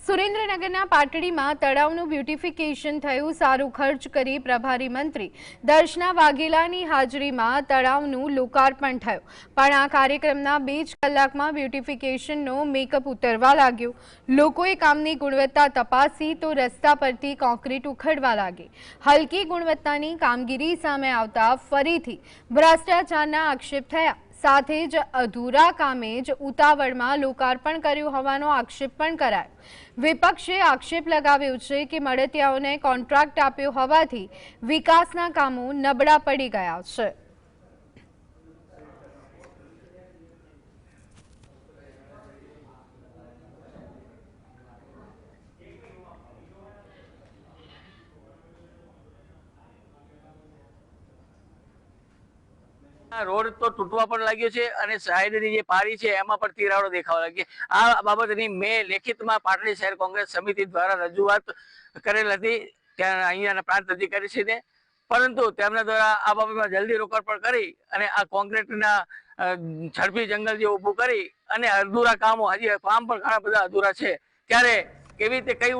સુરેન્દ્રનગરના પાટડીમાં તળાવનું બ્યુટિફિકેશન થયું। સારું ખર્ચ કરી પ્રભારી મંત્રી દર્શના વાઘેલાની હાજરીમાં તળાવનું લોકાર્પણ થયું। પણ આ કાર્યક્રમના 2 જ કલાકમાં બ્યુટિફિકેશનનો મેકઅપ ઉતરવા લાગ્યો। લોકોએ કામની ગુણવત્તા તપાસી તો રસ્તા પરથી કોન્ક્રીટ ઉખડવા લાગી। હલકી ગુણવત્તાની કામગીરી સામે આવતા ફરીથી ભ્રષ્ટાચારના આક્ષેપ થયા। સાથે જ અધૂરા કામે જ ઉતાવળમાં લોકાર્પણ કર્યું હોવાનો આક્ષેપ પણ કરાયો। વિપક્ષે આક્ષેપ લગાવ્યો છે કે મળતિયાઓને કોન્ટ્રાક્ટ આપ્યો હોવાથી વિકાસના કામો નબળા પડી ગયા છે। રોડ તો તૂટવા પણ લાગ્યો છે અને સાઈડની જે પારી છે એમાં પણ તિરાડો દેખાવા લાગી। આ બાબતની મેં લેખિતમાં પાટડી શહેર કોંગ્રેસ સમિતિ દ્વારા રજૂઆત કરેલ હતી ત્યાં અહીંયાના પ્રાંત અધિકારીશ્રીને, પરંતુ તેમના દ્વારા આ બાબતમાં જલ્દી લોકાર્પણ કરી અને આ કોન્ક્રીટના ઝડપી જંગલ જે ઊભું કરી અને અધૂરા કામો, હજી કામ પણ ઘણા બધા અધૂરા છે, ત્યારે કેવી રીતે કઈ